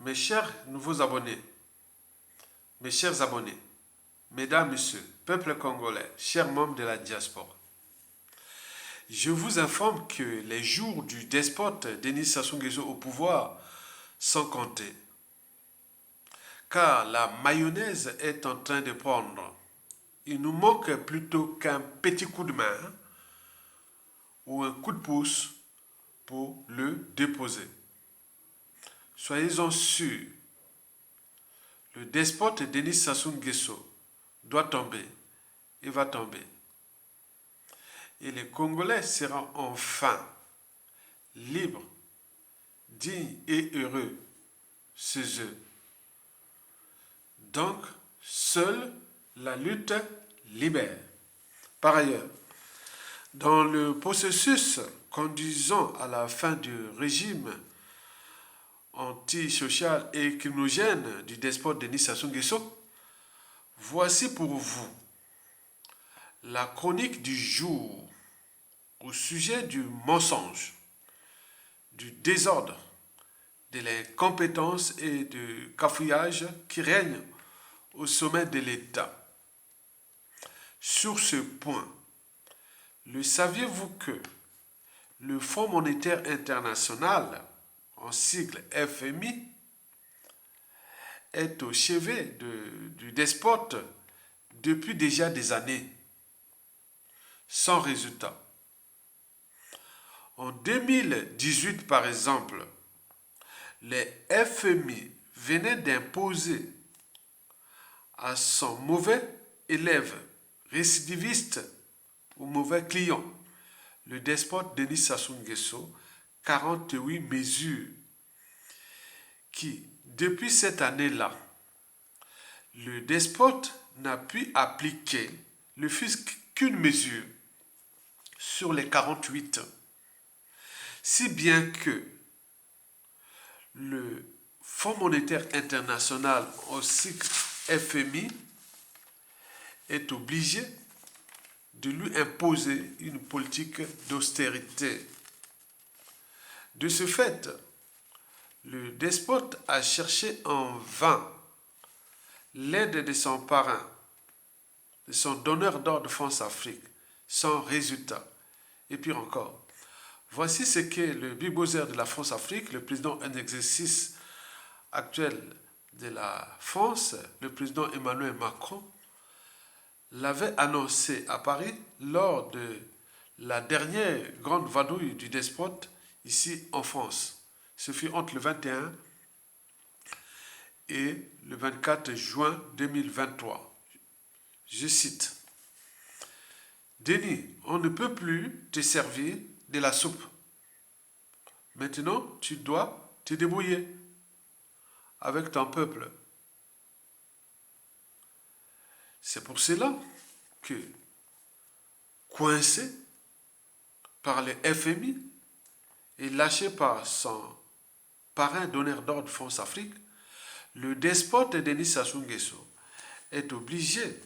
Mes chers nouveaux abonnés, mes chers abonnés, mesdames, messieurs, peuple congolais, chers membres de la diaspora, je vous informe que les jours du despote Denis Sassou Nguesso au pouvoir sont comptés, car la mayonnaise est en train de prendre. Il nous manque plutôt qu'un petit coup de main ou un coup de pouce pour le déposer. Soyez-en sûrs, le despote Denis Sassou Nguesso doit tomber et va tomber. Et les Congolais seront enfin libres, dignes et heureux chez eux. Donc, seule la lutte libère. Par ailleurs, dans le processus conduisant à la fin du régime antisocial et criminogène du despote Denis Sassou Nguesso, voici pour vous la chronique du jour au sujet du mensonge, du désordre, de l'incompétence et du cafouillage qui règnent au sommet de l'État. Sur ce point, le saviez-vous que le Fonds monétaire international, en sigle FMI, est au chevet du despote depuis déjà des années, sans résultat. En 2018, par exemple, les FMI venaient d'imposer à son mauvais élève récidiviste ou mauvais client, le despote Denis Sassou Nguesso, 48 mesures qui, depuis cette année-là, le despote n'a pu appliquer ne fût-ce qu'une mesure sur les 48, si bien que le Fonds monétaire international, au cycle FMI, est obligé de lui imposer une politique d'austérité. De ce fait, le despote a cherché en vain l'aide de son parrain, de son donneur d'ordre France-Afrique, sans résultat. Et puis encore, voici ce que le bulldozer de la France-Afrique, le président en exercice actuel de la France, le président Emmanuel Macron, l'avait annoncé à Paris lors de la dernière grande vadrouille du despote ici en France. Ce fut entre le 21 et le 24 juin 2023. Je cite: Denis, on ne peut plus te servir de la soupe. Maintenant, tu dois te débrouiller avec ton peuple. C'est pour cela que, coincé par le FMI et lâché par son parrain donneur d'ordre France-Afrique, le despote Denis Sassou Nguesso est obligé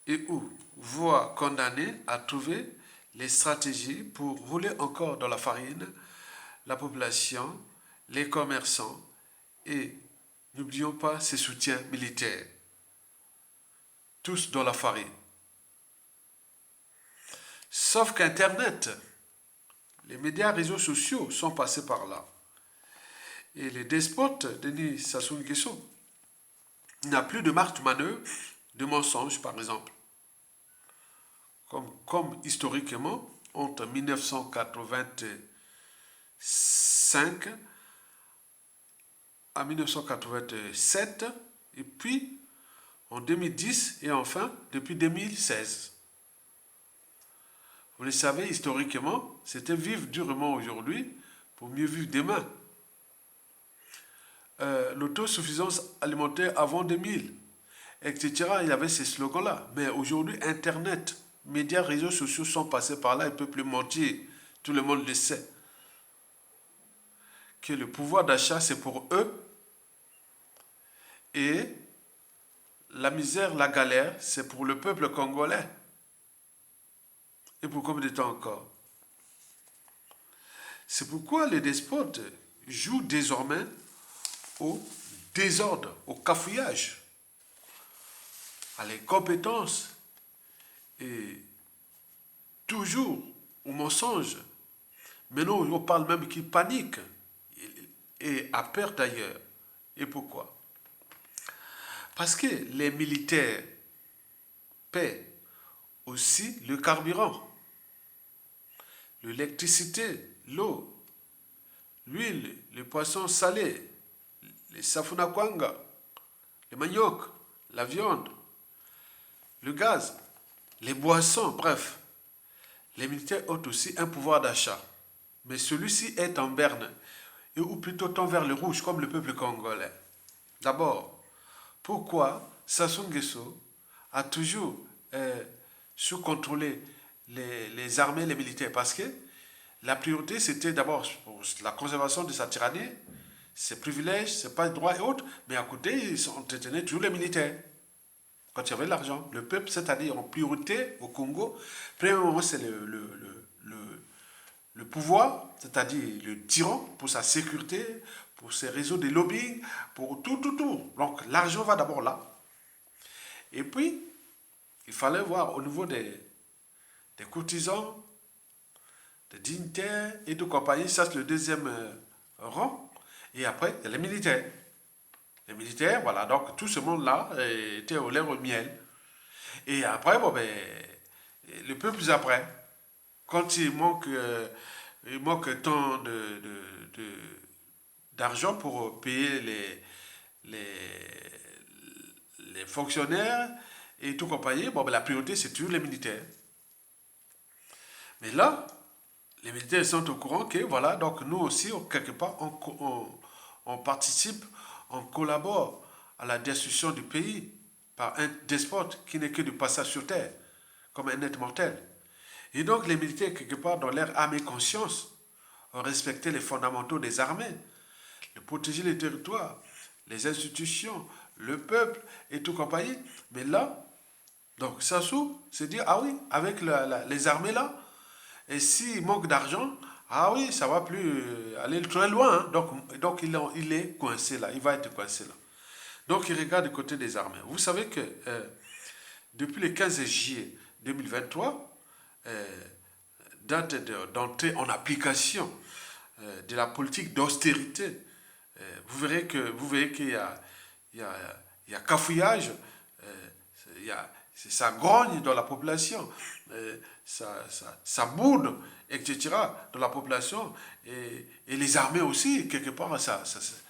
et ou voire condamné à trouver les stratégies pour rouler encore dans la farine la population, les commerçants et n'oublions pas ses soutiens militaires. Tous dans la farine. Sauf qu'Internet, les médias réseaux sociaux sont passés par là. Et les despotes, Denis Sassou Nguesso, n'a plus de marge de manœuvre de mensonges, par exemple. Comme historiquement, entre 1985 à 1987, et puis en 2010 et enfin depuis 2016. Vous le savez, historiquement, c'était vivre durement aujourd'hui pour mieux vivre demain. L'autosuffisance alimentaire avant 2000, etc. Il y avait ces slogans-là. Mais aujourd'hui, Internet, médias, réseaux sociaux sont passés par là, ils ne peuvent plus mentir. Tout le monde le sait. Que le pouvoir d'achat, c'est pour eux. Et la misère, la galère, c'est pour le peuple congolais. Et pour combien de temps encore? C'est pourquoi les despotes jouent désormais au désordre, au cafouillage, à l'incompétence et toujours au mensonge. Maintenant, on parle même qu'il panique et a peur d'ailleurs. Et pourquoi? Parce que les militaires paient aussi le carburant, l'électricité, l'eau, l'huile, les poissons salés, les safunakwanga, le manioc, la viande, le gaz, les boissons, bref. Les militaires ont aussi un pouvoir d'achat. Mais celui-ci est en berne, ou plutôt tend vers le rouge, comme le peuple congolais. D'abord, pourquoi Sassou Nguesso a toujours sous-contrôlé les armées, les militaires? Parce que la priorité, c'était d'abord pour la conservation de sa tyrannie, ses privilèges, ses pas de droits et autres, mais à côté, ils entretenaient toujours les militaires. Quand il y avait l'argent, le peuple, c'est-à-dire en priorité au Congo, premier moment, c'est le pouvoir, c'est-à-dire le tyran, pour sa sécurité, pour ses réseaux de lobbying, pour tout. Donc l'argent va d'abord là. Et puis, il fallait voir au niveau des cotisants, des dignitaires et de compagnie, ça c'est le deuxième rang. Et après, il y a les militaires. Les militaires, voilà, donc tout ce monde-là était au lait au miel. Et après, bon, ben, le peu plus après, quand il manque tant d'argent pour payer les fonctionnaires et tout compagnie, bon, ben, la priorité, c'est toujours les militaires. Mais là, les militaires sont au courant que, voilà, donc nous aussi, quelque part, on participe, on collabore à la destruction du pays par un despote qui n'est que de passage sur terre, comme un être mortel. Et donc les militaires, quelque part, dans leur âme et conscience, ont respecté les fondamentaux des armées, de protéger les territoires, les institutions, le peuple et tout compagnie. Mais là, donc Sassou se dit, ah oui, avec les armées là, et s'il manque d'argent, ah oui, ça va plus aller très loin. Hein. Donc il est coincé là, il va être coincé là. Donc il regarde du côté des armées. Vous savez que depuis le 15 juillet 2023, date d'entrée en application de la politique d'austérité, vous verrez qu'il y a cafouillage, ça grogne dans la population, ça boude, etc. dans la population, et les armées aussi, quelque part,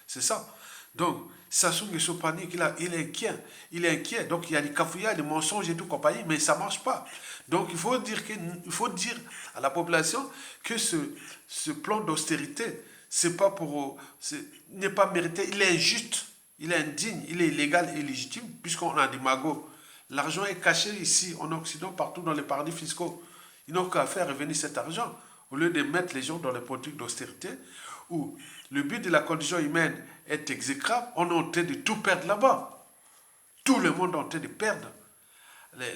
c'est ça. Donc, Sassou Nguesso panique, il est inquiet, donc il y a des cafouillages, des mensonges et tout compagnie, mais ça ne marche pas. Donc, il faut dire à la population que ce plan d'austérité, n'est pas mérité, il est injuste, il est indigne, il est illégal et illégitime, puisqu'on a des magots. L'argent est caché ici, en Occident, partout dans les paradis fiscaux. Ils n'ont qu'à faire revenir cet argent, au lieu de mettre les gens dans les politiques d'austérité, où le but de la condition humaine est exécrable, on est en train de tout perdre là-bas. Tout le monde est en train de perdre.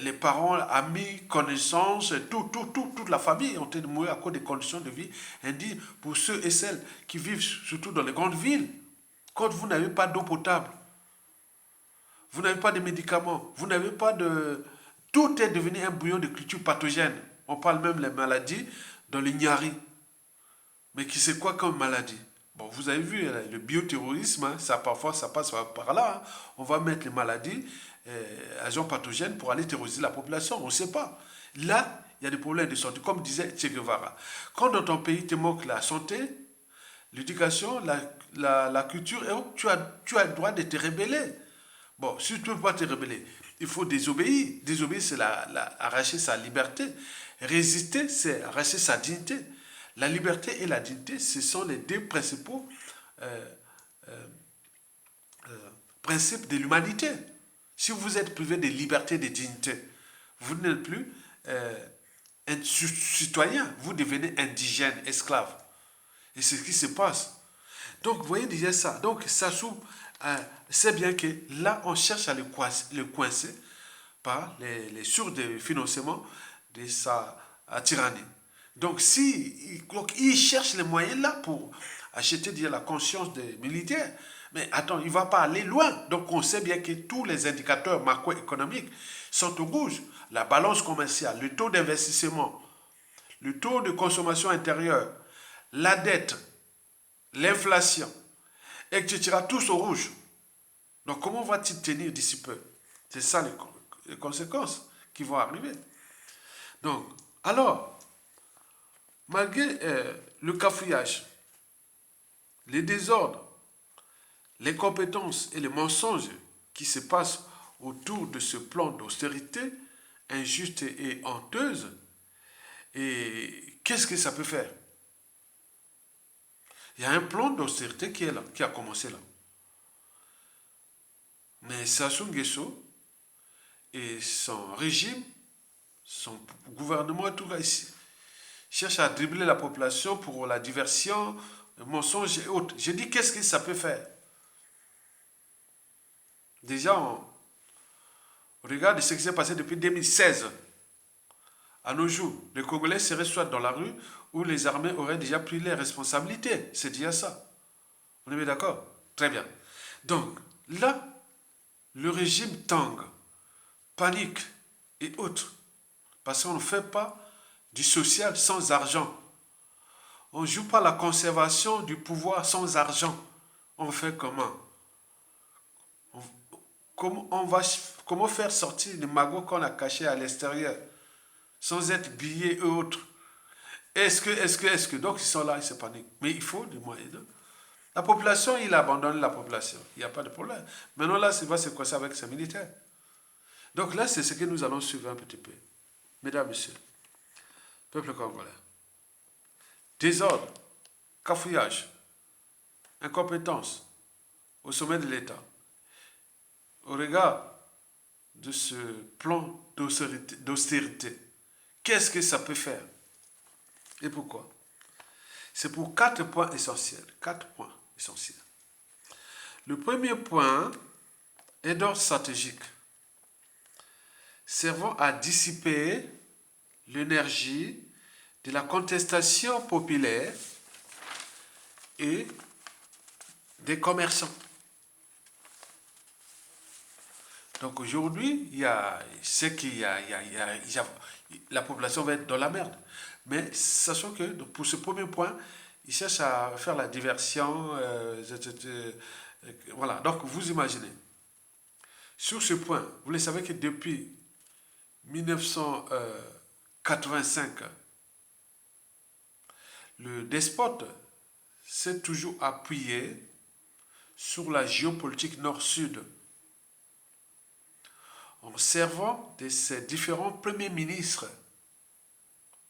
Les parents, amis, connaissances, toute la famille est en train de mourir à cause des conditions de vie indignes pour ceux et celles qui vivent surtout dans les grandes villes. Quand vous n'avez pas d'eau potable, vous n'avez pas de médicaments, vous n'avez pas de... Tout est devenu un bouillon de culture pathogène. On parle même des maladies dans l'Ignari. Mais qui c'est quoi comme maladie? Bon, vous avez vu, le bioterrorisme, hein, parfois ça passe par là. Hein. On va mettre les maladies, agents pathogènes pour aller terroriser la population. On ne sait pas. Là, il y a des problèmes de santé, comme disait Che Guevara. Quand dans ton pays te manque la santé, l'éducation, la culture, tu as le droit de te rebeller. Bon, si tu ne peux pas te rebeller, il faut désobéir. Désobéir, c'est arracher sa liberté. Résister, c'est arracher sa dignité. La liberté et la dignité, ce sont les deux principaux principes de l'humanité. Si vous êtes privé de liberté et de dignité, vous n'êtes plus un citoyen, vous devenez indigène, esclave. Et c'est ce qui se passe. Donc, vous voyez déjà ça. Donc, Sassou sait bien que là, on cherche à le coincer par les sources de financement de sa tyrannie. Donc, il cherche les moyens là pour acheter la conscience des militaires, Mais attends, il ne va pas aller loin. Donc on sait bien que tous les indicateurs macroéconomiques sont au rouge. La balance commerciale, le taux d'investissement, le taux de consommation intérieure, la dette, l'inflation, etc. Tous au rouge. Donc comment va-t-il tenir d'ici peu? C'est ça les conséquences qui vont arriver. Donc, alors, malgré le cafouillage, les désordres, les compétences et les mensonges qui se passent autour de ce plan d'austérité injuste et honteuse, et qu'est-ce que ça peut faire? Il y a un plan d'austérité qui est là, qui a commencé là. Mais Sassou Nguesso et son régime, son gouvernement et tout là, ici, cherchent à dribbler la population pour la diversion, le mensonge et autres. Je dis qu'est-ce que ça peut faire? Déjà, on regarde ce qui s'est passé depuis 2016. À nos jours, les Congolais seraient soit dans la rue ou les armées auraient déjà pris les responsabilités. C'est déjà ça. On est bien d'accord? Très bien. Donc, là, le régime tangue, panique et autres. Parce qu'on ne fait pas du social sans argent. On ne joue pas la conservation du pouvoir sans argent. On fait comment? Comment faire sortir les magots qu'on a cachés à l'extérieur sans être billés et autres? Est-ce que, donc ils sont là, ils se paniquent. Mais il faut des moyens. La population, il a abandonné la population. Il n'y a pas de problème. Maintenant, là, c'est va se coincer avec ses militaires. Donc là, c'est ce que nous allons suivre un petit peu. Mesdames, Messieurs, peuple congolais. Désordre, cafouillage, incompétence au sommet de l'État. Au regard de ce plan d'austérité, qu'est-ce que ça peut faire? Et pourquoi? C'est pour 4 points essentiels. 4 points essentiels. Le premier point est d'ordre stratégique, servant à dissiper l'énergie de la contestation populaire et des commerçants. Donc aujourd'hui, la population va être dans la merde. Mais sachant que pour ce premier point, ils cherchent à faire la diversion. Voilà, donc vous imaginez. Sur ce point, vous le savez que depuis 1985, le despote s'est toujours appuyé sur la géopolitique nord-sud en servant de ses différents premiers ministres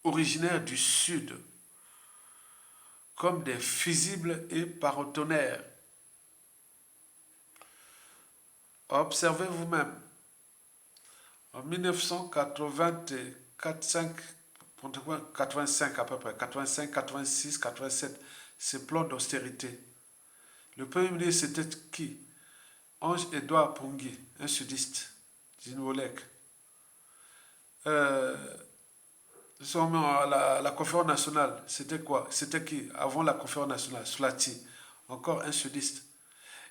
originaires du Sud comme des fusibles et paratonnerres. Observez vous-même, en 1985 à peu près, 85, 86, 87, ce plan d'austérité. Le premier ministre c'était qui? Ange-Édouard Pongui, un sudiste, Zinolek. La conférence nationale, c'était quoi? C'était qui? Avant la conférence nationale, Slati, encore un sudiste.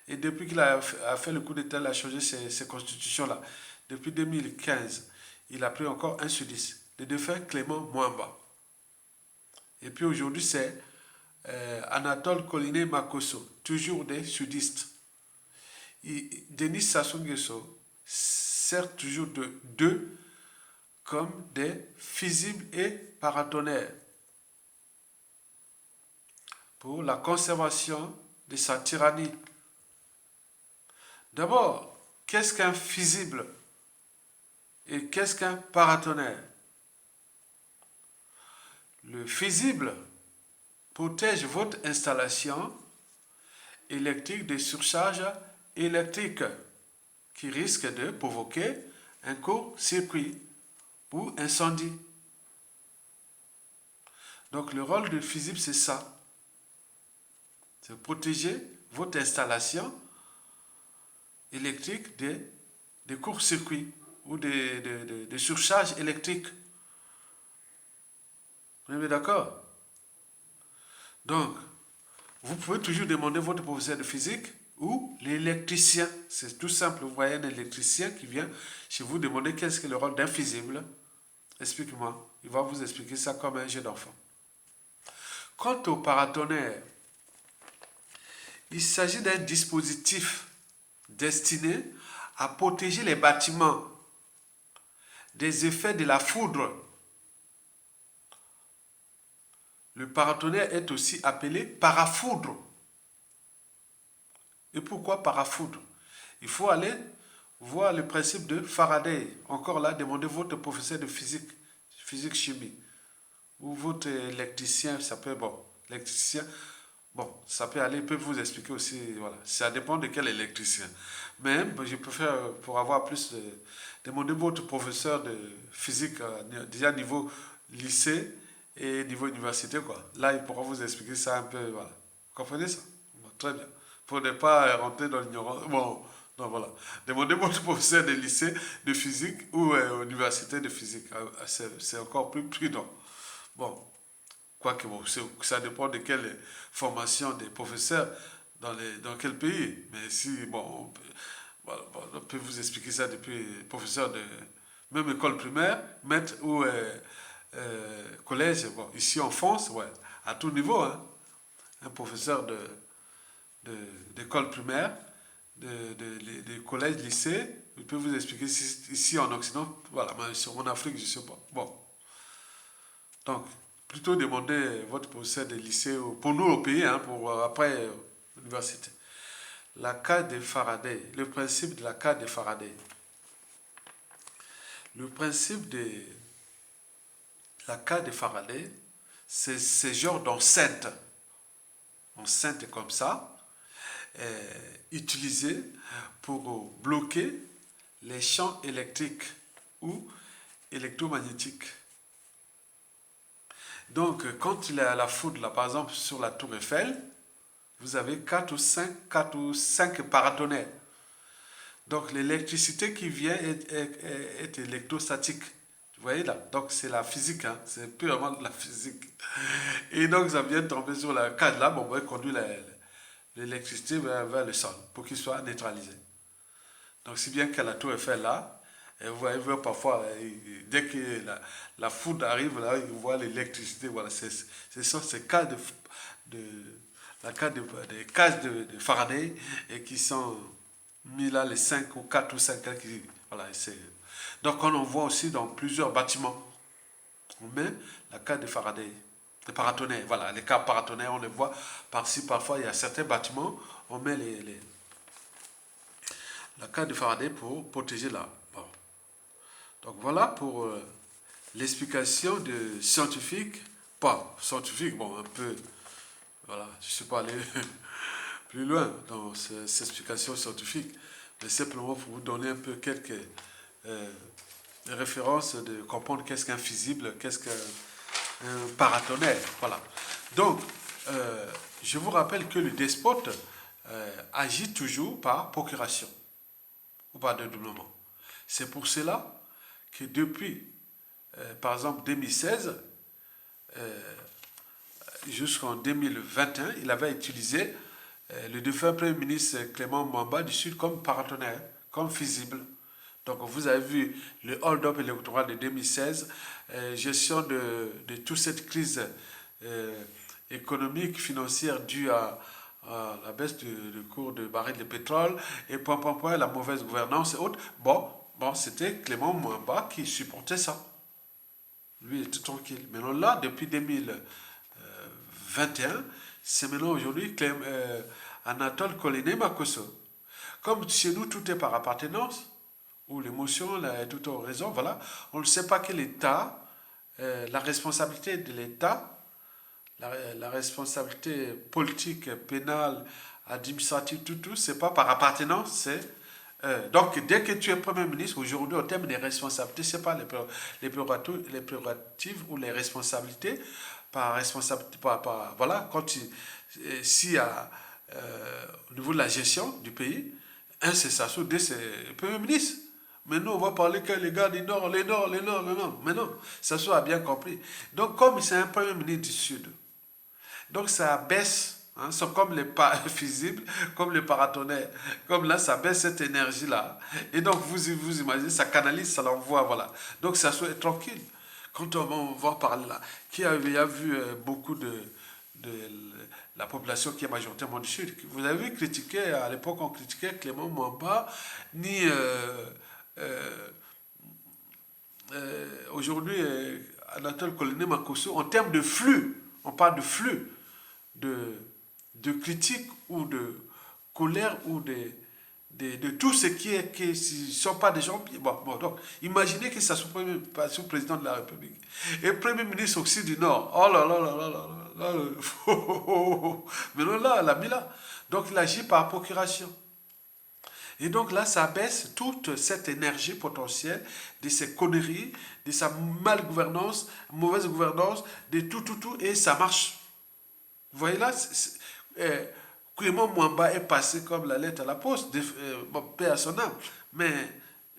Et depuis qu'il a fait le coup d'État, il a changé ces constitutions-là. Depuis 2015, il a pris encore un sudiste, le défunt Clément Mwamba. Et puis aujourd'hui, c'est Anatole Coliné Makosso, toujours des sudistes. Denis Sassou Nguesso sert toujours d'eux comme des fusibles et paratonnerres pour la conservation de sa tyrannie. D'abord, qu'est-ce qu'un fusible et qu'est-ce qu'un paratonnerre? Le fusible protège votre installation électrique des surcharges électriques qui risquent de provoquer un court-circuit ou incendie. Donc le rôle du fusible, c'est ça. C'est protéger votre installation électrique des courts-circuits ou des surcharges électriques. Vous êtes d'accord? Donc, vous pouvez toujours demander à votre professeur de physique ou l'électricien. C'est tout simple. Vous voyez un électricien qui vient chez vous demander qu'est-ce que le rôle d'invisible. Explique-moi. Il va vous expliquer ça comme un jeu d'enfant. Quant au paratonnerre, il s'agit d'un dispositif destiné à protéger les bâtiments des effets de la foudre. Le paratonnerre est aussi appelé parafoudre. Et pourquoi parafoudre? Il faut aller voir le principe de Faraday. Encore là, demandez votre professeur de physique-chimie. Ou votre électricien, ça peut, bon, électricien, bon, ça peut aller, il peut vous expliquer aussi, voilà. Ça dépend de quel électricien. Mais je préfère, pour avoir plus de, demandez votre professeur de physique, déjà niveau lycée et niveau université, quoi. Là, il pourra vous expliquer ça un peu, voilà. Vous comprenez ça? Bon, très bien. Pour ne pas rentrer dans l'ignorance. Bon, donc voilà. Demandez votre professeur de lycée de physique ou université de physique. C'est encore plus prudent. Bon, quoique bon, ça dépend de quelle formation des professeurs dans quel pays. Mais si, bon, voilà, bon, on peut vous expliquer ça depuis professeur de même école primaire, maître ou collège. Bon, ici en France, ouais, à tout niveau, hein, un professeur d'école primaire, de collège, lycée, il peut vous expliquer ici en Occident, voilà, mais en Afrique, je ne sais pas. Bon, donc, plutôt demander votre professeur de lycée, pour nous au pays, hein, pour après l'université. La carte de Faraday, le principe de la carte de Faraday. Le principe de la carte de Faraday, c'est ce genre d'enceinte, enceinte comme ça, utilisée pour bloquer les champs électriques ou électromagnétiques. Donc, quand il est à la foudre, là, par exemple, sur la tour Eiffel, vous avez 4 ou 5 paratonnerres. Donc, l'électricité qui vient est électrostatique. Vous voyez là? Donc, c'est la physique, hein? C'est purement de la physique. Et donc, ça vient tomber sur la carte là, bon, on va conduire l'électricité vers le sol pour qu'il soit neutralisé. Donc, si bien qu'à la tour Eiffel là, et vous voyez parfois, dès que la foudre arrive, là, vous voyez l'électricité. Voilà, c'est ces cas la case des cases de Faraday et qui sont mis là, les 5 ou 4 ou 5 là, qui, voilà, donc, on en voit aussi dans plusieurs bâtiments. On met la case de Faraday, les paratonnerres, voilà, les cas paratonnerres, on les voit par-ci, parfois, il y a certains bâtiments, on met la case de Faraday pour protéger là. Bon. Donc voilà pour l'explication de scientifique, pas scientifique, bon un peu, voilà, je ne suis pas allé plus loin dans cette explication scientifique, mais simplement pour vous donner un peu quelques références de comprendre qu'est-ce qu'un fusible, qu'est-ce qu'un paratonnerre, voilà. Donc, je vous rappelle que le despote agit toujours par procuration ou par dédoublement. C'est pour cela que depuis, par exemple, 2016 jusqu'en 2021, il avait utilisé le défunt Premier ministre Clément Mwamba du Sud comme paratonnerre, comme fusible. Donc vous avez vu le hold-up électoral de 2016, gestion de toute cette crise économique, financière due à la baisse du cours de baril de pétrole et la mauvaise gouvernance et autres. Bon, c'était Clément Mwamba qui supportait ça. Lui, il était tranquille. Maintenant, là, depuis 2021, c'est maintenant aujourd'hui Anatole Coliné Makosso. Comme chez nous, tout est par appartenance, ou l'émotion, tout en raison, voilà, on ne sait pas que l'État, la responsabilité de l'État, la responsabilité politique, pénale, administrative, tout, c'est pas par appartenance, c'est donc, dès que tu es Premier ministre, aujourd'hui, au terme des responsabilités, ce n'est pas les prérogatives ou les responsabilités par responsabilité. Voilà, s'il y a au niveau de la gestion du pays, un c'est Sassou, deux c'est le Premier ministre. Mais nous, on va parler que les gars du Nord, les Nord. Mais non, Sassou a bien compris. Donc, comme c'est un Premier ministre du Sud, donc ça baisse hein, sont comme les pas visibles, comme les paratonnerres. Comme là, ça baisse cette énergie-là. Et donc, vous imaginez, ça canalise, ça l'envoie, voilà. Donc, ça soit tranquille. Quand on va parler là, qui a vu beaucoup de la population qui est majoritairement du Sud. Vous avez vu critiquer, à l'époque, on critiquait Clément Mwamba, ni euh, aujourd'hui Anatole Coliné Makosso, en termes de flux, on parle de flux de, de critique ou de colère ou de tout ce qui est qui ne sont pas des gens. Bon, donc, imaginez que ça soit pas sous président de la République. Et Premier ministre aussi du Nord. Oh là là là là là là. Mais non, là, elle a mis là. Donc, il agit par procuration. Et donc là, ça baisse toute cette énergie potentielle de ces conneries, de sa malgouvernance, mauvaise gouvernance, de tout, et ça marche. Vous voyez là, Clément Mwamba est passé comme la lettre à la poste, bon, paix à son âme. Mais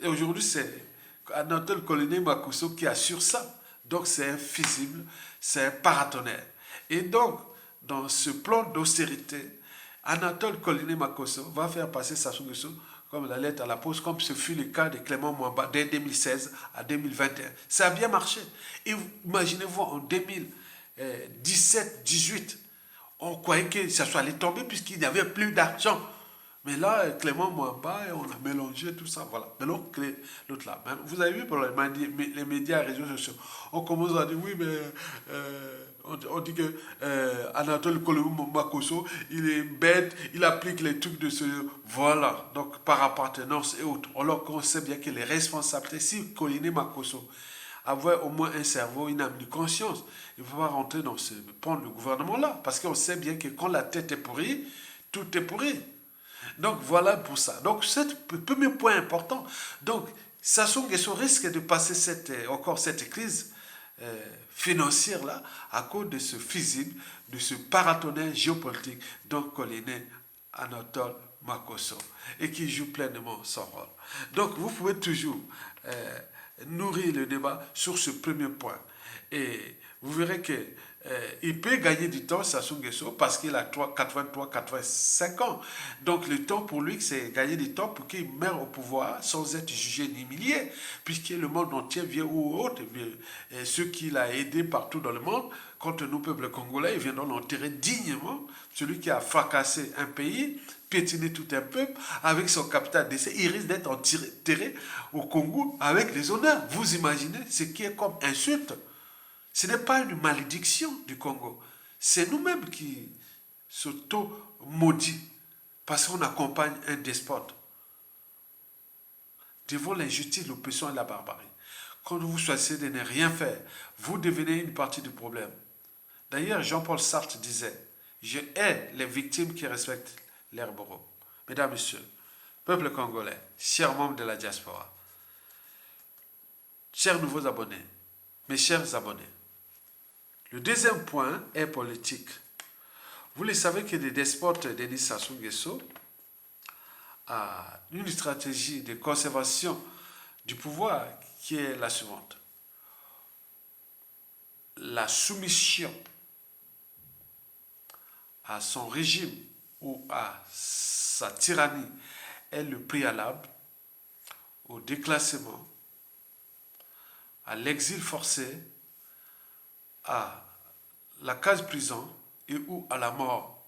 aujourd'hui, c'est Anatole Coliné Makosso qui assure ça. Donc c'est infisible, c'est un paratonnerre. Et donc, dans ce plan d'austérité, Anatole Coliné Makosso va faire passer Sassou Nguesso comme la lettre à la poste, comme ce fut le cas de Clément Mwamba dès 2016 à 2021. Ça a bien marché. Et imaginez-vous en 2017-18, on croyait que ça soit allé tomber puisqu'il n'y avait plus d'argent. Mais là, Clément Mwamba, on a mélangé tout ça, voilà. Mais l'autre là, vous avez vu pour les médias et les réseaux sociaux, on commence à dire, oui, mais on dit que Anatole Makosso, il est bête, il applique les trucs de ce... Voilà, donc par appartenance et autres. Alors qu'on sait bien que les responsabilités, si Coliné Makosso avait au moins un cerveau, une âme de conscience, il ne faut pas rentrer dans ce pan de gouvernement-là, parce qu'on sait bien que quand la tête est pourrie, tout est pourri. Donc voilà pour ça. Donc c'est le premier point important. Donc Sassou Nguesso risque de passer encore cette crise financière là à cause de ce physique, de ce paratonnerre géopolitique dont Coliné Anatole Makosso et qui joue pleinement son rôle. Donc vous pouvez toujours nourrir le débat sur ce premier point. Et vous verrez que il peut gagner du temps, Sassou Nguesso, parce qu'il a 83-85 ans. Donc le temps pour lui, c'est gagner du temps pour qu'il meure au pouvoir sans être jugé ni humilié, puisque le monde entier vient ou autre. Ceux qu'il a aidés partout dans le monde, contre nous, peuple congolais, ils viendront l'enterrer dignement. Celui qui a fracassé un pays, piétiné tout un peuple, avec son capital d'essai, il risque d'être enterré au Congo avec les honneurs. Vous imaginez ce qui est comme insulte. Ce n'est pas une malédiction du Congo. C'est nous-mêmes qui s'auto-maudit parce qu'on accompagne un despote. Devant l'injustice, l'oppression et la barbarie. Quand vous choisissez de ne rien faire, vous devenez une partie du problème. D'ailleurs, Jean-Paul Sartre disait, je hais les victimes qui respectent leurs bourreaux. Mesdames, Messieurs, peuple congolais, chers membres de la diaspora, chers nouveaux abonnés, mes chers abonnés, le deuxième point est politique. Vous le savez que le despote Denis Sassou Nguesso a une stratégie de conservation du pouvoir qui est la suivante. La soumission à son régime ou à sa tyrannie est le préalable au déclassement, à l'exil forcé, à la case prison et ou à la mort.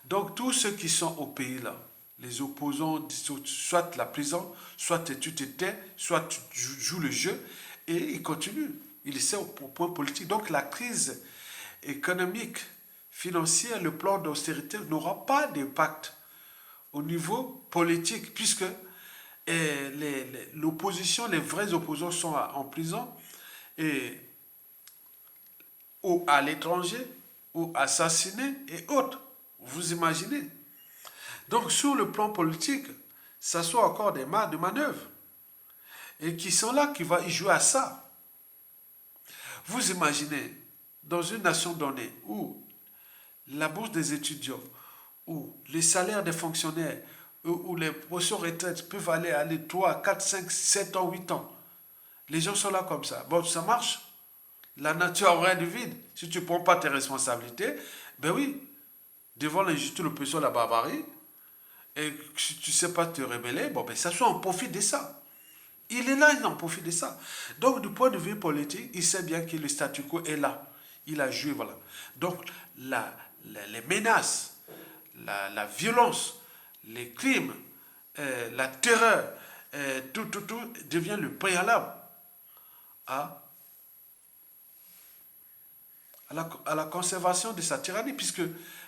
Donc tous ceux qui sont au pays là, les opposants, soit la prison, soit tu te tais, soit tu joues le jeu, et ils continuent. Ils essaient au point politique. Donc la crise économique, financière, le plan d'austérité n'aura pas d'impact au niveau politique, puisque l'opposition, les vrais opposants sont en prison, et ou à l'étranger, ou assassinés et autres. Vous imaginez? Donc sur le plan politique, ça soit encore des marques de manœuvre. Et qui sont là, qui vont y jouer à ça. Vous imaginez, dans une nation donnée, où la bourse des étudiants, où les salaires des fonctionnaires, où les pensions retraites peuvent aller 3, 4, 5, 7 ans, 8 ans. Les gens sont là comme ça. Bon, ça marche. La nature a rien de vide. Si tu ne prends pas tes responsabilités, ben oui, devant l'injustice, l'oppression, la barbarie, et si tu ne sais pas te rebeller, bon, ben, ça soit en profit de ça. Il est là, il en profite de ça. Donc, du point de vue politique, il sait bien que le statu quo est là. Il a joué, voilà. Donc, les menaces, la violence, les crimes, la terreur, tout devient le préalable à, à la conservation de sa tyrannie, puisque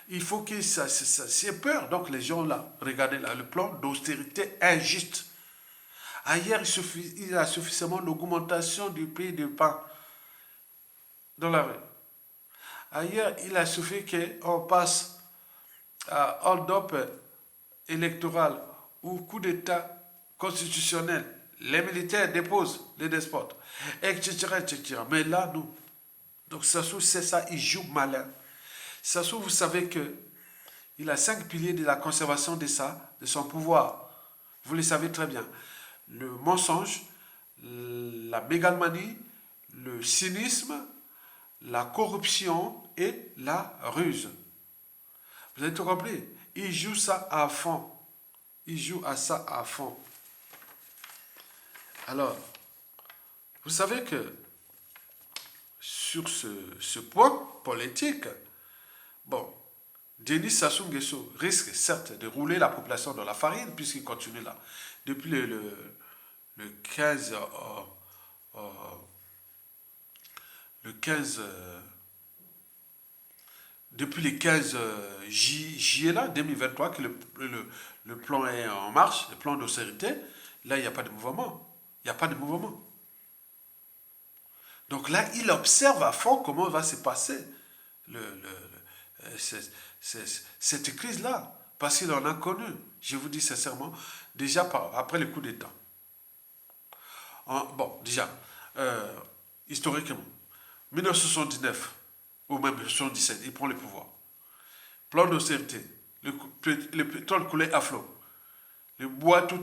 il faut que ça ait peur. Donc, les gens là, regardez là, le plan d'austérité injuste. Ailleurs, il y a suffisamment d'augmentation du prix du pain dans la rue. Ailleurs, il a suffi qu'on passe à hold-up électoral ou coup d'État constitutionnel. Les militaires déposent les despotes, etc., etc. Mais là, nous. Donc, Sassou, c'est ça, il joue malin. Sassou, vous savez que il a 5 piliers de la conservation de son pouvoir. Vous le savez très bien. Le mensonge, la mégalomanie, le cynisme, la corruption et la ruse. Vous avez tout compris? Il joue ça à fond. Il joue à ça à fond. Alors, vous savez que sur ce point politique, bon, Denis Sassou Nguesso risque certes de rouler la population dans la farine puisqu'il continue là. Depuis le 15, le 15 depuis le 15 juillet là, 2023, que le plan est en marche, le plan d'austérité, là, il n'y a pas de mouvement. Il n'y a pas de mouvement. Donc là, il observe à fond comment va se passer cette crise-là. Parce qu'il en a connu, je vous dis sincèrement, déjà après le coup d'État. Bon, déjà, historiquement, 1979 ou même 1977, il prend le pouvoir. Plan d'austérité, le pétrole coulait à flot, le bois, tout,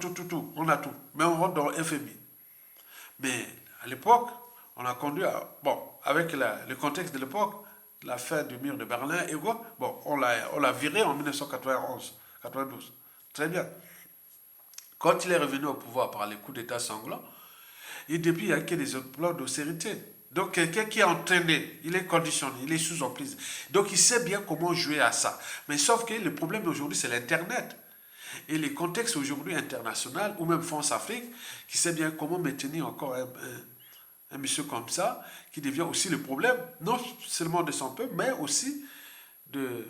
on a tout. Mais on rentre dans le FMI. Mais à l'époque, on a conduit à, bon, avec le contexte de l'époque, la fin du mur de Berlin et quoi, bon, on l'a viré en 1991, 92. Très bien. Quand il est revenu au pouvoir par les coups d'État sanglants, et depuis, il n'y a que des plans d'austérité. Donc, quelqu'un qui est entraîné, il est conditionné, il est sous emprise. Donc, il sait bien comment jouer à ça. Mais sauf que le problème aujourd'hui, c'est l'Internet. Et les contextes aujourd'hui international, ou même France Afrique, qui sait bien comment maintenir encore un monsieur comme ça, qui devient aussi le problème, non seulement de son peuple, mais aussi de,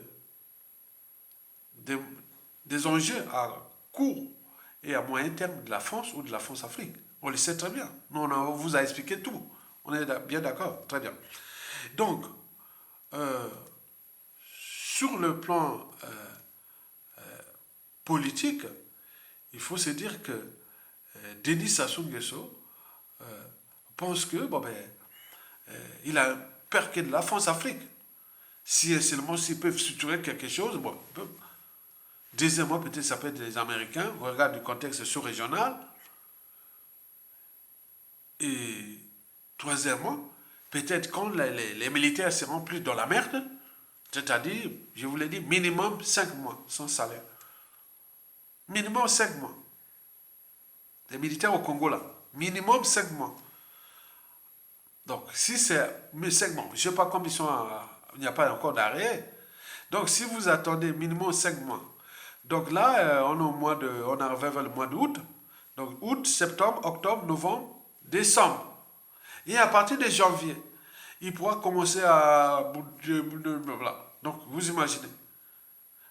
de- des enjeux à court et à moyen terme de la France ou de la France-Afrique. On le sait très bien. Nous, on vous a expliqué tout. On est bien d'accord. Très bien. Donc, euh, sur le plan politique, il faut se dire que Denis Sassou Nguesso pense que bon, ben, il a peur que de la France-Afrique. Si seulement s'ils peuvent structurer quelque chose, bon, deuxièmement, peut-être ça peut être les Américains, on regarde du contexte sous-régional. Et troisièmement, peut-être quand les militaires seront plus dans la merde, c'est-à-dire, je vous l'ai dit, minimum 5 mois sans salaire. Minimum 5 mois. Les militaires au Congo là, minimum 5 mois. Donc, si c'est 5 mois, je ne sais pas combien ils sont, il n'y a pas encore d'arrêt. Donc, si vous attendez minimum 5 mois, donc là, on arrive vers le mois d'août. Donc, août, septembre, octobre, novembre, décembre. Et à partir de janvier, il pourra commencer à... Voilà. Donc, vous imaginez.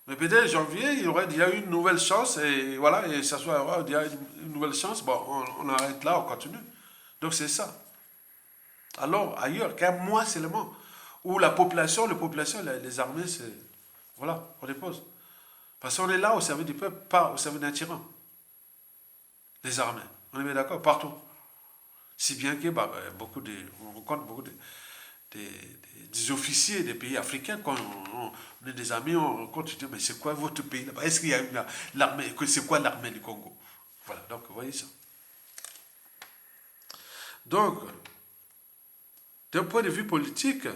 Mais peut-être janvier, il y aurait déjà une nouvelle chance, et voilà, et ça soit déjà une nouvelle chance, bon, on arrête là, on continue. Donc, c'est ça. Alors, ailleurs, qu'un mois seulement, où la population, les armées, c'est... Voilà, on dépose. Parce qu'on est là au service du peuple, pas au service d'un tyran. Les armées. On est bien d'accord, partout. Si bien que bah, on rencontre beaucoup des officiers des pays africains, quand on est des amis, on rencontre, on dit, mais c'est quoi votre pays là-bas? Est-ce qu'il y a l'armée? C'est quoi l'armée du Congo? Voilà, donc vous voyez ça. Donc, d'un point de vue politique,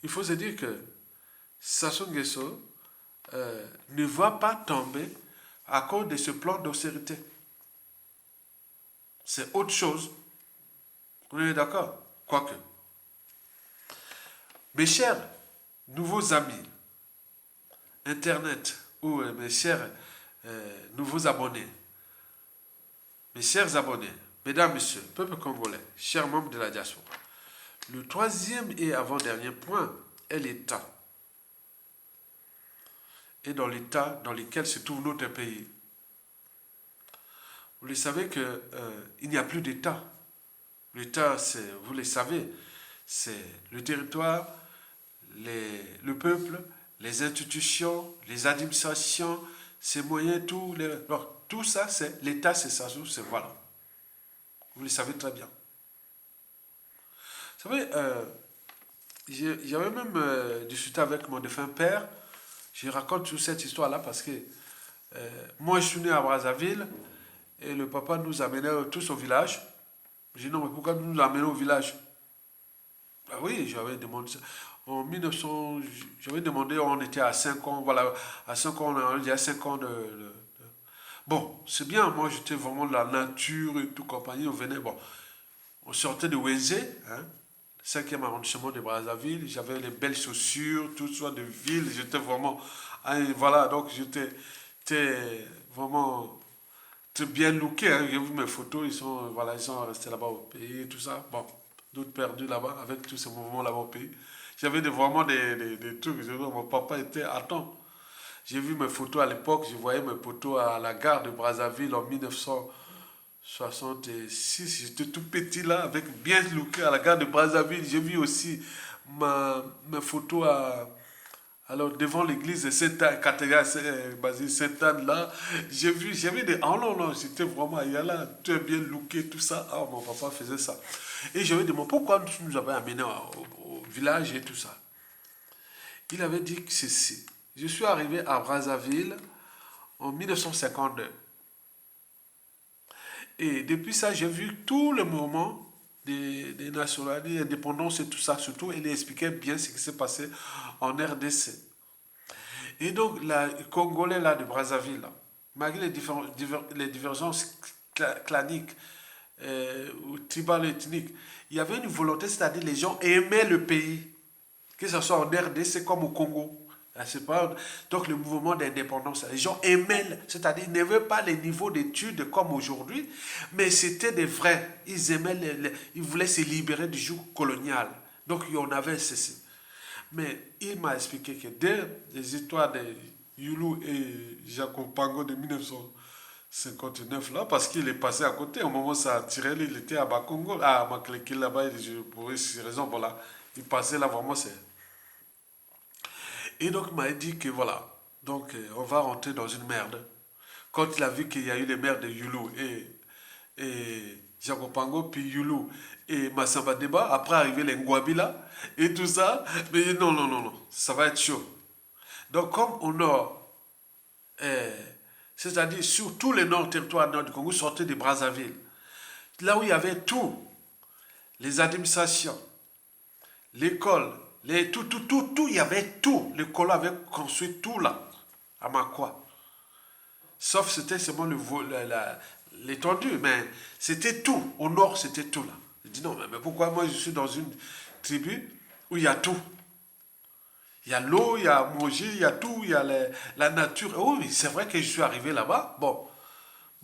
il faut se dire que Sassou Nguesso ne va pas tomber à cause de ce plan d'austérité. C'est autre chose. Vous êtes d'accord? Quoique. Mes chers nouveaux amis, Internet, ou mes chers nouveaux abonnés, mes chers abonnés, mesdames, messieurs, peuple congolais, chers membres de la diaspora, le troisième et avant-dernier point est l'État. Et dans l'État dans lequel se trouve notre pays. Vous le savez qu'il n'y a plus d'État. L'État, vous le savez, c'est le territoire, le peuple, les institutions, les administrations, ses moyens, tout ça, c'est l'État, c'est ça, c'est voilà. Vous le savez très bien. Vous savez, j'avais même discuté avec mon défunt père. Je raconte toute cette histoire-là parce que moi, je suis né à Brazzaville et le papa nous amenait tous au village. J'ai dit non, mais pourquoi nous amener au village? Ah oui, j'avais demandé ça. En 1900, j'avais demandé, on était à 5 ans, voilà, à 5 ans, on était à 5 ans Bon, c'est bien, moi j'étais vraiment de la nature et tout compagnie, on venait, bon, on sortait de Wenzé, hein, 5e arrondissement de Brazzaville, j'avais les belles chaussures, tout soit de ville, j'étais vraiment, hein, voilà, donc j'étais vraiment très bien looké, hein, j'ai vu mes photos, voilà, ils sont restés là-bas au pays, tout ça, bon, d'autres perdus là-bas, avec tous ces mouvements là-bas au pays. J'avais vraiment des trucs, mon papa était, attends, j'ai vu mes photos à l'époque, je voyais mes photos à la gare de Brazzaville en 1966. J'étais tout petit là, avec bien looké à la gare de Brazzaville. J'ai vu aussi mes photos alors devant l'église de Sainte-Anne, cathédrale basée Sainte-Anne là. J'avais des. Ah non, non, c'était vraiment, il y a là, tout est bien looké, tout ça. Ah, mon papa faisait ça. Et j'avais demandé pourquoi tu nous avais amenés au village et tout ça. Il avait dit que ceci. Je suis arrivé à Brazzaville en 1952. Et depuis ça, j'ai vu tout le mouvement des nationalités, des indépendances et tout ça, surtout, il expliquait bien ce qui s'est passé en RDC. Et donc, les Congolais là, de Brazzaville, là, malgré les divergences claniques ou tribales ethniques, il y avait une volonté, c'est-à-dire les gens aimaient le pays, que ce soit en RDC comme au Congo. Donc le mouvement d'indépendance, les gens aimaient, c'est-à-dire ils n'avaient pas les niveaux d'études comme aujourd'hui, mais c'était des vrais. Ils aimaient, ils voulaient se libérer du joug colonial. Donc il y en avait ceci. Mais il m'a expliqué que dès les histoires de Yulu et Jacob Pango de 1959 là, parce qu'il est passé à côté, au moment où ça a tiré, il était à Bakongo, à Makleki là-bas, pour ces raisons, voilà, il passait là vraiment, c'est. Et donc, il m'a dit que voilà, donc on va rentrer dans une merde. Quand il a vu qu'il y a eu les maires de Yulu et Jacopango, puis Yulu et Massamba Deba, après arriver les Ngwabila et tout ça, mais non, non, non, non, ça va être chaud. Donc, comme au nord, c'est-à-dire sur tous les nord territoires nord du Congo, sortez de Brazzaville, là où il y avait tout, les administrations, l'école, tout, il y avait tout. Le colon avait construit tout là, à Makwa. Sauf c'était seulement l'étendue, mais c'était tout. Au nord, c'était tout là. Je dis non, mais pourquoi moi je suis dans une tribu où il y a tout? Il y a l'eau, il y a à manger, il y a tout, il y a la nature. Oh oui, c'est vrai que je suis arrivé là-bas. Bon,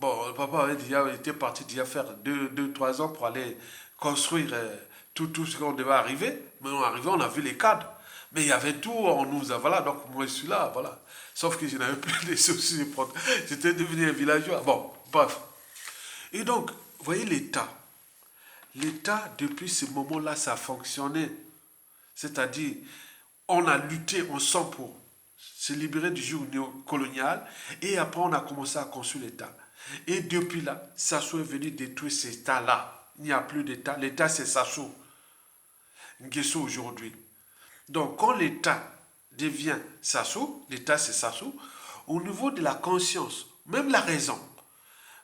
le papa avait déjà été parti déjà faire 3 ans pour aller construire tout ce qu'on devait arriver. Mais on est arrivé, on a vu les cadres. Mais il y avait tout, on nous a, voilà, donc moi je suis là, voilà. Sauf que je n'avais plus les soucis. J'étais devenu un villageois. Bon, bref. Et donc, vous voyez l'État. L'État, depuis ce moment-là, ça a fonctionné. C'est-à-dire, on a lutté ensemble pour se libérer du joug colonial. Et après, on a commencé à construire l'État. Et depuis là, Sassou est venu détruire cet État-là. Il n'y a plus d'État. L'État, c'est Sassou Nguesso aujourd'hui. Donc, quand l'État devient Sassou, l'État, c'est Sassou, au niveau de la conscience, même la raison,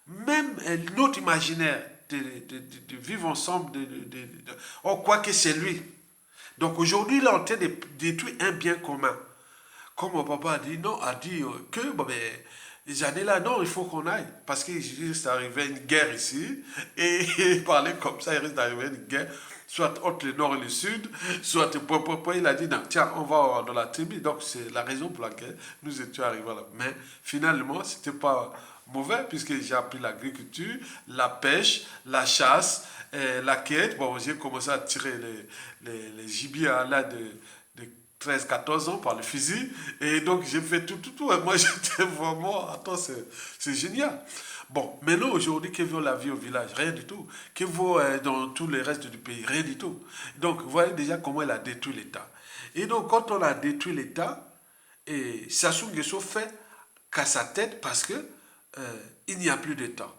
même notre imaginaire de vivre ensemble, on croit que c'est lui. Donc, aujourd'hui, il est en train de détruire un bien commun. Comme mon papa a dit, non, a dit que, bon, ben, les années là, non, il faut qu'on aille. Parce qu'il risque d'arriver une guerre ici. Et il parlait comme ça, il risque d'arriver une guerre, soit entre le nord et le sud, soit il a dit, non, tiens, on va dans la tribu. Donc, c'est la raison pour laquelle nous étions arrivés là. Mais finalement, c'était pas mauvais, puisque j'ai appris l'agriculture, la pêche, la chasse, la quête. Bon, j'ai commencé à tirer les gibiers à l'âge de 13, 14 ans par le fusil. Et donc, j'ai fait tout. Et moi, j'étais vraiment, attends, c'est génial. Bon, maintenant, aujourd'hui, que vaut la vie au village? Rien du tout. Que vaut dans tous les restes du pays? Rien du tout. Donc, vous voyez déjà comment elle a détruit l'État. Et donc, quand on a détruit l'État, et Sassou Nguesso fait qu'à sa tête parce que il n'y a plus d'État.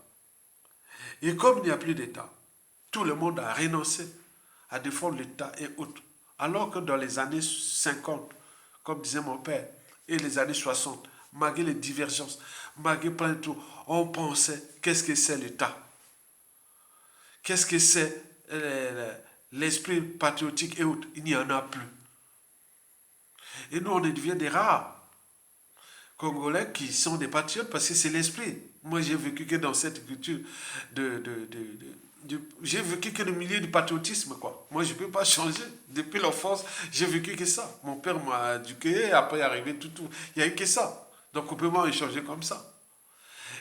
Et comme il n'y a plus d'État, tout le monde a renoncé à défendre l'État et autres. Alors que dans les années 50, comme disait mon père, et les années 60, malgré les divergences, malgré plein de tout, on pensait qu'est-ce que c'est l'État? Qu'est-ce que c'est l'esprit patriotique et autres? Il n'y en a plus. Et nous, on devient des rares Congolais qui sont des patriotes parce que c'est l'esprit. Moi, j'ai vécu que dans cette culture j'ai vécu que le milieu du patriotisme, quoi. Moi, je ne peux pas changer. Depuis l'enfance, j'ai vécu que ça. Mon père m'a éduqué, après arrivé tout. Il n'y a eu que ça. Donc, on peut pas échanger comme ça.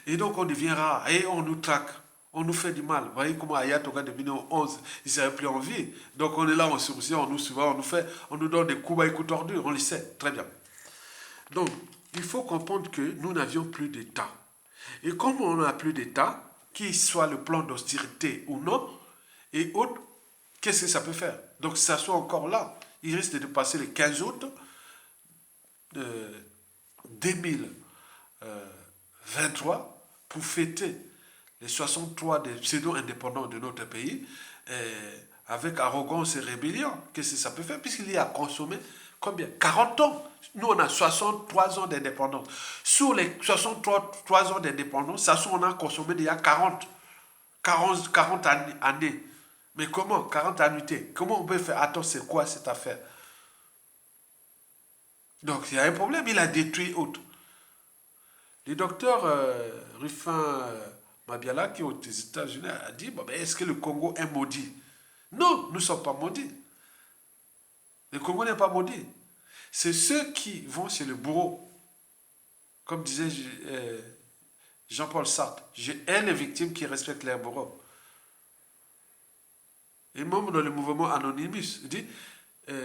Et donc, on devient rare et on nous traque. On nous fait du mal. Vous voyez comment Ayatoga de 1911, il ne serait plus en vie. Donc, on est là, on sourcille, on nous souvent, on nous donne des coups à coups tordus. On le sait, très bien. Donc, il faut comprendre que nous n'avions plus d'État. Et comme on n'a plus d'État, qu'il soit le plan d'austérité ou non, et autres, qu'est-ce que ça peut faire? Donc, ça soit encore là. Il risque de passer le 15 août 2023 pour fêter les 63 des pseudo-indépendants de notre pays avec arrogance et rébellion. Qu'est-ce que ça peut faire? Puisqu'il y a consommé combien? 40 ans. Nous, on a 63 ans d'indépendance. Sur les 63 ans d'indépendance, ça on a consommé déjà 40 années. Mais comment? 40 annuités. Comment on peut faire? Attends, c'est quoi cette affaire? Donc, il y a un problème. Il a détruit autre. Le docteur Rufin Mabiala, qui est aux États-Unis, a dit, bon, est-ce que le Congo est maudit? Non, nous ne sommes pas maudits. Le Congo n'est pas maudit. C'est ceux qui vont chez le bourreau. Comme disait Jean-Paul Sartre, je hais les victimes qui respectent leurs bourreaux. Et même dans le mouvement Anonymous, il dit,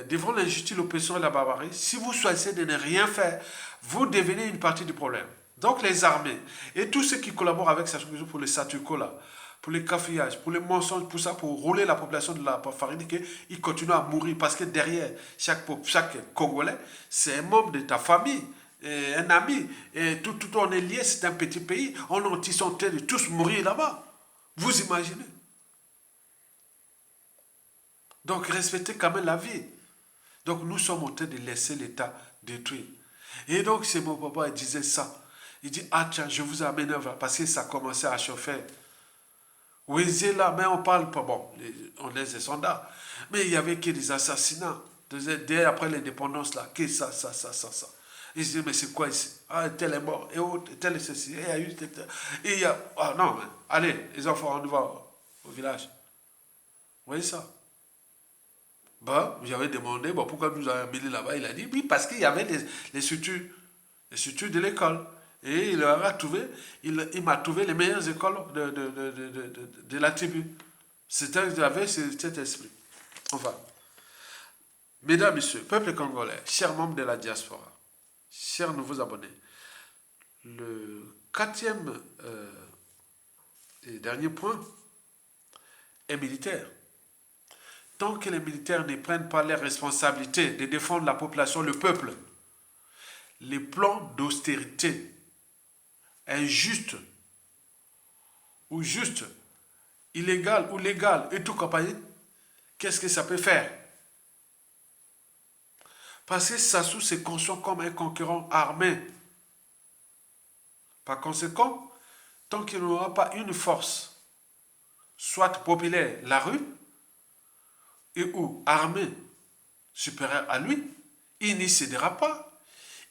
devant l'injustice, l'oppression et la barbarie, si vous choisissez de ne rien faire, vous devenez une partie du problème. Donc les armées et tous ceux qui collaborent avec Sassou Nguesso pour les statu quo là, pour les cafouillages, pour les mensonges, pour ça, pour rouler la population de la farine, ils continuent à mourir parce que derrière chaque Congolais, c'est un membre de ta famille, un ami, et tout on est lié, c'est un petit pays, ils sont en train de tous mourir là-bas. Vous imaginez? Donc respectez quand même la vie. Donc nous sommes en train de laisser l'État détruire. Et donc c'est mon papa, il disait ça. Il dit, ah tiens, je vous amène parce que ça commençait à chauffer. Oui, c'est là, mais on parle pas, bon, on laisse des soldats. Mais il y avait que des assassinats. Dès après l'indépendance, là, que ça. Ils se disaient, mais c'est quoi ici? Ah, tel est mort, et autre, tel est ceci, et il y a eu, et il y a, ah non, mais, allez, les enfants, on va au village. Vous voyez ça? Bah, j'avais demandé, bon, pourquoi nous avons amené là-bas? Il a dit, oui, parce qu'il y avait les structures de l'école. Et il m'a trouvé les meilleures écoles de la tribu. J'avais cet esprit. Enfin, mesdames, messieurs, peuple congolais, chers membres de la diaspora, chers nouveaux abonnés, le quatrième et dernier point est militaire. Tant que les militaires ne prennent pas les responsabilités de défendre la population, le peuple, les plans d'austérité injustes ou justes, illégal ou légal et tout compagnie, qu'est-ce que ça peut faire? Parce que Sassou se conçoit comme un concurrent armé. Par conséquent, tant qu'il n'aura pas une force, soit populaire, la rue, et ou armée supérieure à lui, il n'y cédera pas.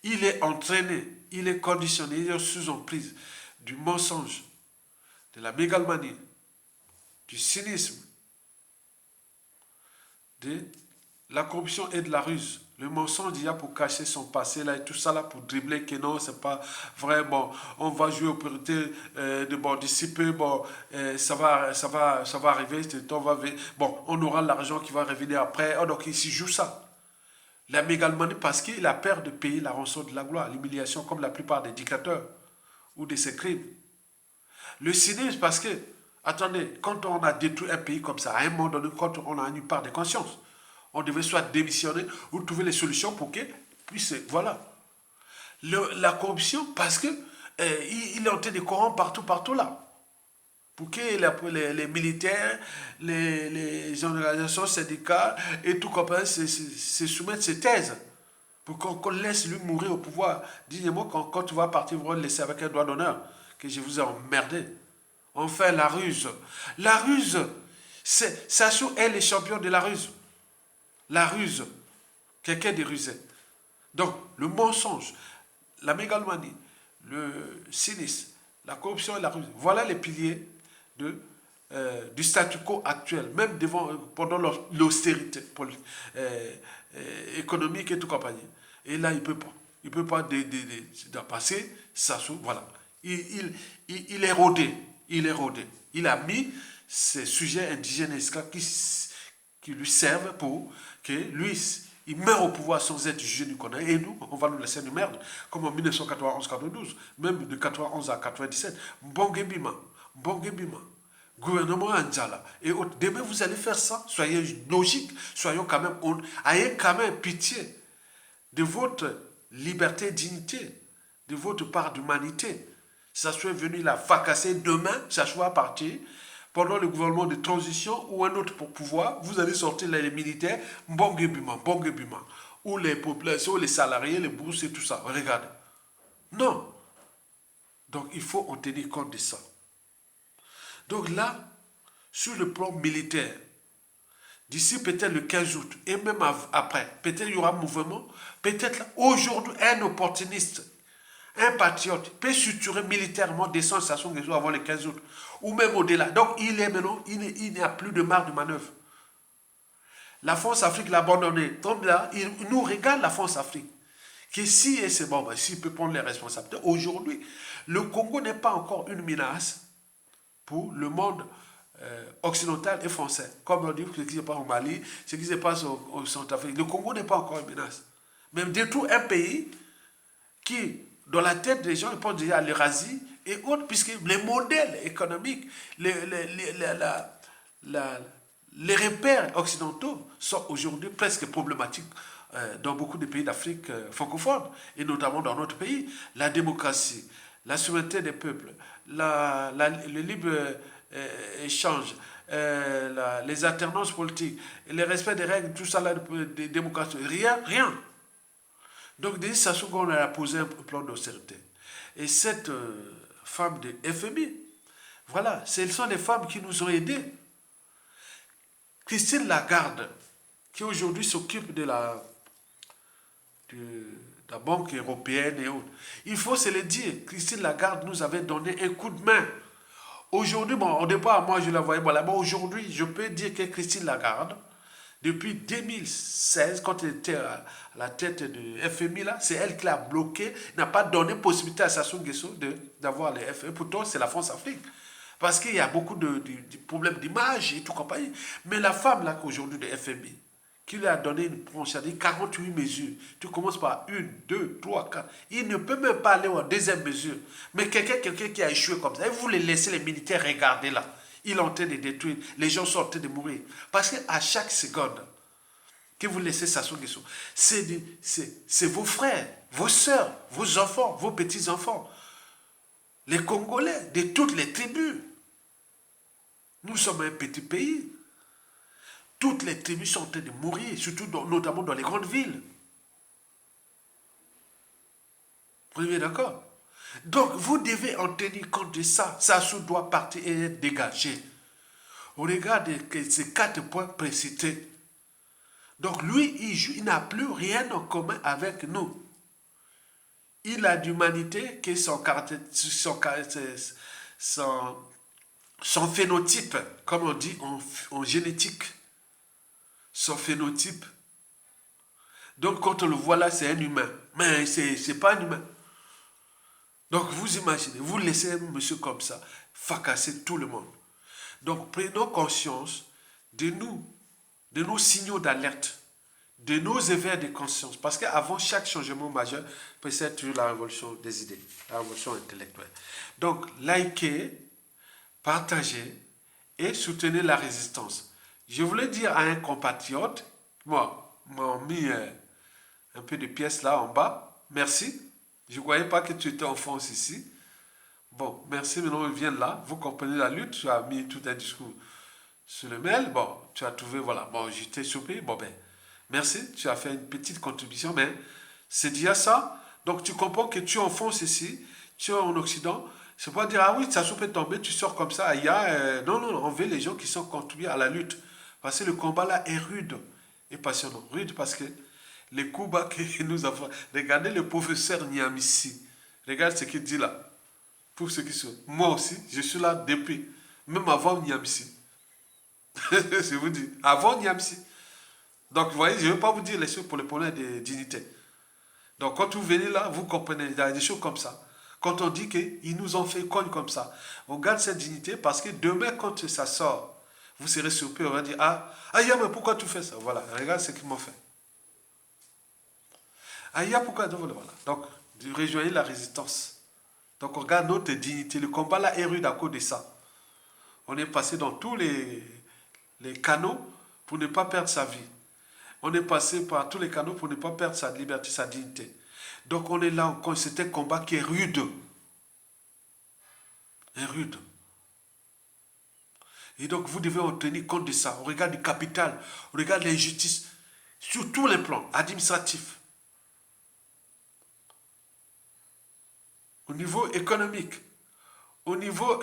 Il est entraîné, il est conditionné, il est sous emprise du mensonge, de la mégalomanie, du cynisme, de la corruption et de la ruse. Le mensonge, il y a pour cacher son passé là et tout ça là pour dribbler que non, c'est pas vrai. Bon, on va jouer aux priorités de bon d'ici peu, bon, ça va arriver, bon, on aura l'argent qui va revenir après. Oh, donc ici joue ça. La mégalomanie parce qu'il a peur de payer la rançon de la gloire, l'humiliation comme la plupart des dictateurs ou de ses crimes. Le cynisme parce que, attendez, quand on a détruit un pays comme ça, à un moment donné, quand on a une part de conscience, on devait soit démissionner ou trouver les solutions pour que puisse, voilà. La corruption, parce que il est en train de corrompre partout là. Pour que les militaires, les organisations syndicales et tout comme ça se soumettent ces thèses. Pour qu'on laisse lui mourir au pouvoir. Dis-moi, quand tu vas partir, vous le laisser avec un droit d'honneur. Que je vous ai emmerdé. Enfin, la ruse. La ruse, Sassou est le champion de la ruse. La ruse. Quelqu'un de rusé. Donc, le mensonge, la mégalomanie, le cynisme, la corruption et la ruse. Voilà les piliers du statu quo actuel, même pendant l'austérité économique et tout compagnie. Et là, il ne peut pas. Il ne peut pas passer ça sous. Voilà. Il est rodé. Il est rodé. Il a mis ces sujets indigènes et esclaves qui lui servent pour que lui, il meurt au pouvoir sans être jugé du condamné. Et nous, on va nous laisser une merde. Comme en 1991-92, même de 91 à 97. Mbongue Bima, gouvernement Anjala et autres. Demain, vous allez faire ça. Soyez logiques. Soyons quand même, ayez quand même pitié de votre liberté et dignité, de votre part d'humanité. Ça soit venu la fracasser demain, ça soit parti pendant le gouvernement de transition ou un autre pour pouvoir, vous allez sortir les militaires, Mbongue Bima, ou les populations, les salariés, les bourses et tout ça. Regardez. Non. Donc, il faut en tenir compte de ça. Donc là, sur le plan militaire, d'ici peut-être le 15 août, et même après, peut-être il y aura un mouvement, peut-être aujourd'hui, un opportuniste, un patriote peut structurer militairement des sensations avant le 15 août, ou même au-delà. Donc il est maintenant, il n'y a plus de marge de manœuvre. La France-Afrique l'a abandonné. Donc là, il nous regarde la France-Afrique. Que si, et c'est bon, ben, s'il peut prendre les responsabilités, aujourd'hui, le Congo n'est pas encore une menace pour le monde occidental et français. Comme on dit, ce qui se passe au Mali, ce qui se passe au Centrafrique. Le Congo n'est pas encore une menace. Même détruire un pays qui, dans la tête des gens, ils pensent déjà à l'Eurasie et autres, puisque les modèles économiques, les repères occidentaux sont aujourd'hui presque problématiques dans beaucoup de pays d'Afrique francophone, et notamment dans notre pays. La démocratie, la souveraineté des peuples, le libre échange, les alternances politiques, le respect des règles, tout ça là, de démocratie, rien. Donc, Denis Sassou Nguesso a posé un plan d'austérité. Et cette femme de FMI, voilà, ce sont les femmes qui nous ont aidés. Christine Lagarde, qui aujourd'hui s'occupe de la Banque européenne et autres. Il faut se le dire, Christine Lagarde nous avait donné un coup de main. Aujourd'hui, bon, au départ, moi je la voyais, voilà, mais aujourd'hui, je peux dire que Christine Lagarde, depuis 2016, quand elle était à la tête du FMI, là, c'est elle qui l'a bloqué, n'a pas donné possibilité à Sassou Nguesso d'avoir les FMI. Pourtant, c'est la France-Afrique. Parce qu'il y a beaucoup de problèmes d'image et tout compagnie. Mais la femme, là, aujourd'hui, de FMI, qui lui a donné une branche, a dit 48 mesures. Tu commences par 1, 2, 3, 4. Il ne peut même pas aller en deuxième mesure. Mais quelqu'un qui a échoué comme ça, et vous les laissez les militaires regarder là. Il est en train de détruire. Les gens sont en train de mourir. Parce qu'à chaque seconde que vous laissez Sassou Nguesso, c'est vos frères, vos soeurs, vos enfants, vos petits-enfants. Les Congolais, de toutes les tribus. Nous sommes un petit pays. Toutes les tribus sont en train de mourir, surtout notamment dans les grandes villes. Vous êtes d'accord? Donc, vous devez en tenir compte de ça. Sassou doit partir et être dégagé. Regardez ces 4 points précités. Donc, lui, il n'a plus rien en commun avec nous. il a d'humanité qui est son phénotype, comme on dit en génétique. Son phénotype. Donc quand on le voit là, c'est un humain. Mais c'est pas un humain. Donc vous imaginez, vous laissez un monsieur comme ça fracasser tout le monde. Donc prenons conscience de nos signaux d'alerte, de nos éveils de conscience. Parce qu'avant chaque changement majeur, c'est toujours la révolution des idées, la révolution intellectuelle. Donc likez, partagez et soutenez la résistance. Je voulais dire à un compatriote, moi, m'a mis un peu de pièces là en bas. Merci. Je ne croyais pas que tu étais en France ici. Bon, merci, maintenant viens là. Vous comprenez la lutte. Tu as mis tout un discours sur le mail. Bon, tu as trouvé, voilà. Bon, j'étais surpris. Bon, ben, merci. Tu as fait une petite contribution, mais c'est déjà ça. Donc, tu comprends que tu es en France ici, tu es en Occident. C'est pas dire, ah oui, ça peut tomber, tu sors comme ça. Il y a, non, non, on veut les gens qui sont contribués à la lutte. Parce que le combat là est rude et passionnant. Rude parce que les coups bas que nous avons. Regardez le professeur Niamissi. Regarde ce qu'il dit là. Pour ceux qui sont. Moi aussi, je suis là depuis. Même avant Niamissi. Je vous dis. Avant Niamissi. Donc, vous voyez, je ne vais pas vous dire les choses pour le problème de dignité. Donc, quand vous venez là, vous comprenez. Il y a des choses comme ça. Quand on dit qu'ils nous ont fait cogne comme ça. On garde cette dignité parce que demain, quand ça sort, vous serez surpris. On va dire, ah, mais pourquoi tu fais ça? Voilà, regarde ce qu'ils m'ont fait. Pourquoi? Voilà. Donc, rejoignez la résistance. Donc, on regarde notre dignité. Le combat là est rude à cause de ça. On est passé dans tous les canaux pour ne pas perdre sa vie. On est passé par tous les canaux pour ne pas perdre sa liberté, sa dignité. Donc, on est là encore. C'est un combat qui est rude. Rude. Et donc, vous devez en tenir compte de ça. On regarde du capital, on regarde l'injustice sur tous les plans administratifs. Au niveau économique, au niveau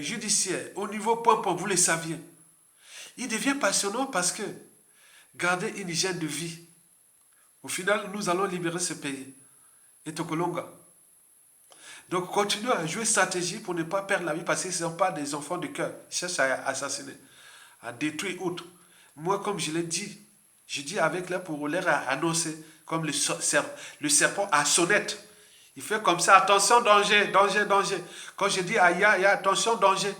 judiciaire, au niveau point, vous le saviez. Il devient passionnant parce que garder une hygiène de vie, au final, nous allons libérer ce pays. Et Tokolonga. Donc, continuez à jouer stratégie pour ne pas perdre la vie parce que ce ne sont pas des enfants de cœur. Ils cherchent à assassiner, à détruire autre. Moi, comme je l'ai dit, je dis avec l'air pour l'air à annoncer, comme le serpent à sonnette. Il fait comme ça, attention, danger, danger, danger. Quand je dis aïe, aïe, attention, danger.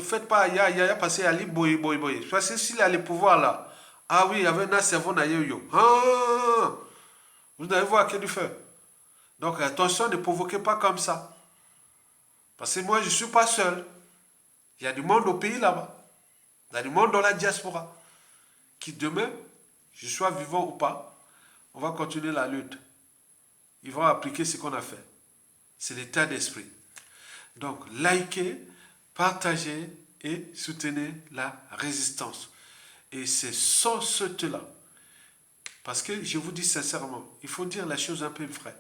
Faites pas aïe, aïe, parce qu'il y a les boy, boy, boy. Parce que s'il a le pouvoir là, ah oui, il y avait un cerveau na yo. Ah, vous allez voir qu'il y a du feu. Donc attention, ne provoquez pas comme ça. Parce que moi, je ne suis pas seul. Il y a du monde au pays là-bas. Il y a du monde dans la diaspora. Qui demain, je sois vivant ou pas, on va continuer la lutte. Ils vont appliquer ce qu'on a fait. C'est l'état d'esprit. Donc, likez, partagez et soutenez la résistance. Et c'est sans cela. Parce que je vous dis sincèrement, il faut dire la chose un peu vraie.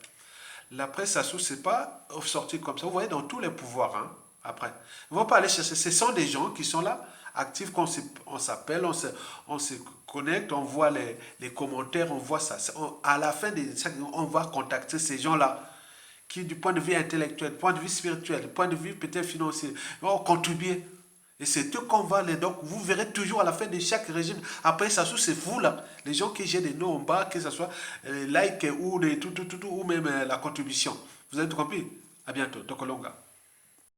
La presse assou, c'est pas sortir comme ça. Vous voyez, dans tous les pouvoirs, hein, après. Ils ne vont pas aller chercher. Ce sont des gens qui sont là, actifs, on s'appelle, on se connecte, on voit les commentaires, on voit ça. À la fin, on va contacter ces gens-là qui, du point de vue intellectuel, du point de vue spirituel, du point de vue peut-être financier, vont contribuer. Et c'est eux qu'on va les... Donc, vous verrez toujours à la fin de chaque régime. Après, ça c'est vous, là. Les gens qui j'ai des noms en bas, que ce soit like ou, ou même la contribution. Vous avez compris? À bientôt. Tokolonga.